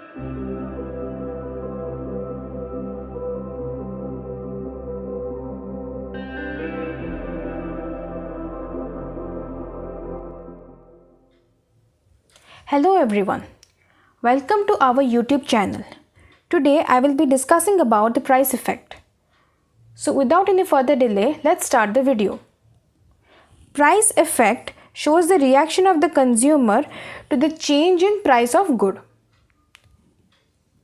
Hello everyone, welcome to our YouTube channel. Today I will be discussing about the price effect. So without any further delay, let's start the video. Price effect shows the reaction of the consumer to the change in price of good.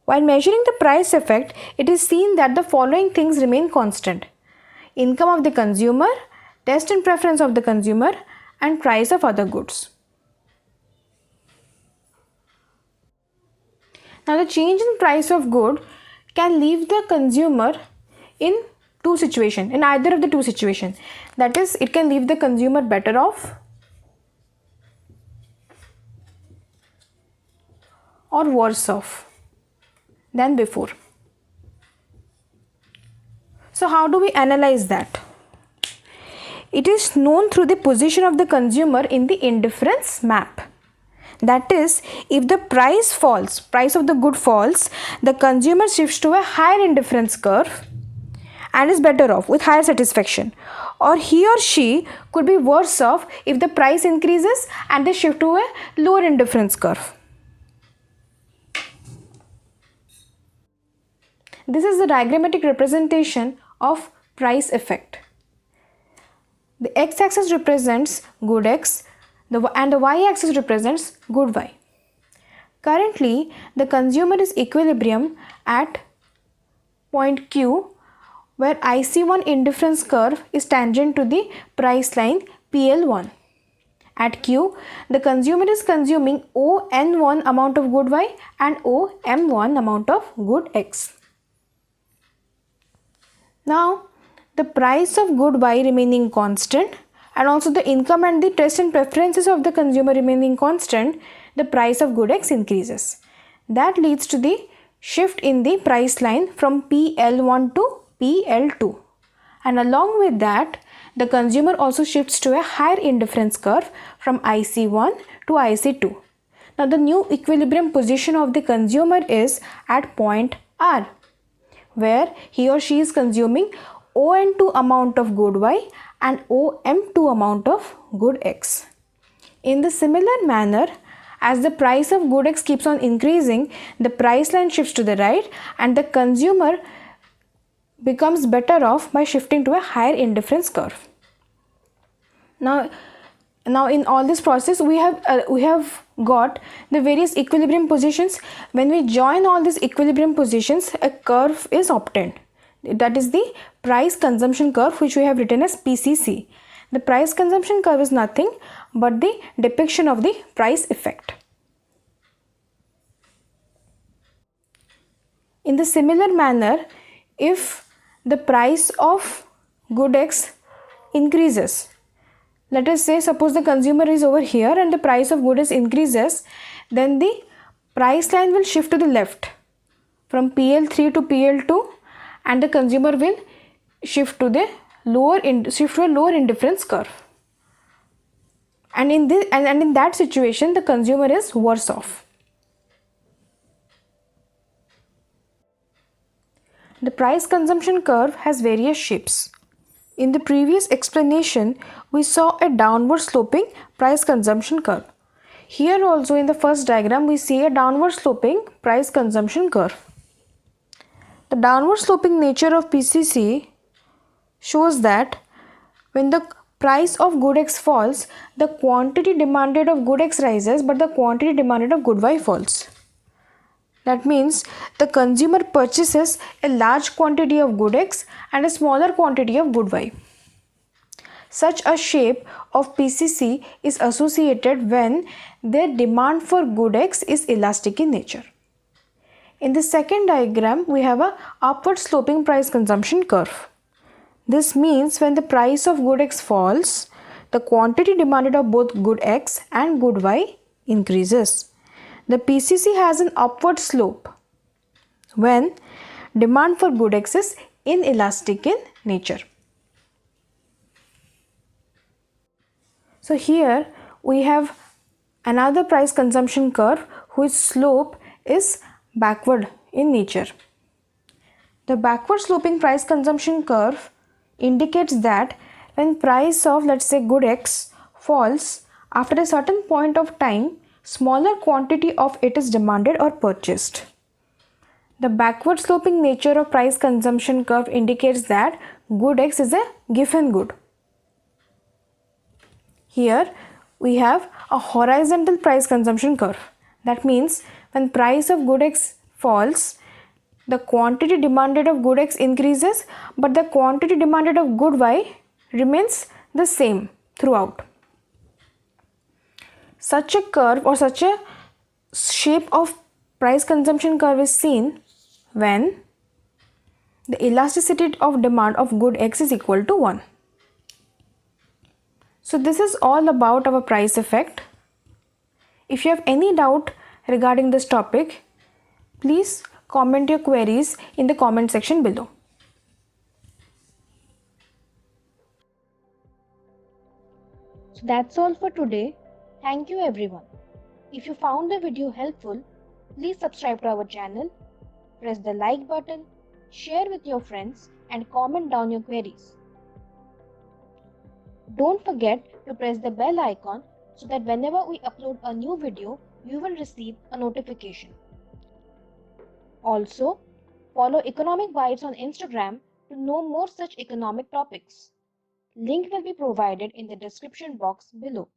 While measuring the price effect, it is seen that the following things remain constant: income of the consumer, taste and preference of the consumer, and price of other goods. Now, the change in price of good can leave the consumer in either of the two situations. That is, it can leave the consumer better off or worse off than before. So, how do we analyze that? It is known through the position of the consumer in the indifference map. That is, if the price of the good falls, the consumer shifts to a higher indifference curve and is better off with higher satisfaction. Or he or she could be worse off if the price increases and they shift to a lower indifference curve. This is the diagrammatic representation of price effect. The x-axis represents good x, and the y-axis represents good y. Currently, the consumer is equilibrium at point Q, where IC1 indifference curve is tangent to the price line PL1. At Q, the consumer is consuming ON1 amount of good y and OM1 amount of good x. Now, the price of good y remaining constant and also the income and the taste and preferences of the consumer remaining constant, the price of good x increases. That leads to the shift in the price line from PL1 to PL2. And along with that, the consumer also shifts to a higher indifference curve from IC1 to IC2. Now, the new equilibrium position of the consumer is at point R, where he or she is consuming ON2 amount of good y and OM2 amount of good x. In the similar manner, as the price of good x keeps on increasing, the price line shifts to the right and the consumer becomes better off by shifting to a higher indifference curve. Now in all this process, we have got the various equilibrium positions. When we join all these equilibrium positions, a curve is obtained. That is the price consumption curve, which we have written as PCC. The price consumption curve is nothing but the depiction of the price effect. In the similar manner, if the price of good x increases, let us say suppose the consumer is over here and the price of good x increases, then the price line will shift to the left from PL3 to PL2 and the consumer will shift to a lower indifference curve. And in that situation, the consumer is worse off. The price consumption curve has various shapes. In the previous explanation, we saw a downward sloping price consumption curve. Here also in the first diagram, we see a downward sloping price consumption curve. The downward sloping nature of PCC shows that when the price of good x falls, the quantity demanded of good x rises, but the quantity demanded of good y falls. That means the consumer purchases a large quantity of good x and a smaller quantity of good y. Such a shape of PCC is associated when their demand for good x is elastic in nature. In the second diagram, we have a upward sloping price consumption curve. This means when the price of good x falls, the quantity demanded of both good x and good y increases. The PCC has an upward slope when demand for good x is inelastic in nature. So here we have another price consumption curve whose slope is backward in nature. The backward sloping price consumption curve indicates that when price of, let's say, good X falls, after a certain point of time, smaller quantity of it is demanded or purchased. The backward sloping nature of price consumption curve indicates that good X is a given good. Here we have a horizontal price consumption curve. That means when price of good X falls, the quantity demanded of good X increases, but the quantity demanded of good Y remains the same throughout. Such a curve or such a shape of price consumption curve is seen when the elasticity of demand of good X is equal to 1. So this is all about our price effect. If you have any doubt regarding this topic, please comment your queries in the comment section below. So that's all for today. Thank you everyone. If you found the video helpful, please subscribe to our channel, press the like button, share with your friends and comment down your queries. Don't forget to press the bell icon so that whenever we upload a new video, you will receive a notification. Also, follow Economic Bytes on Instagram to know more such economic topics. Link will be provided in the description box below.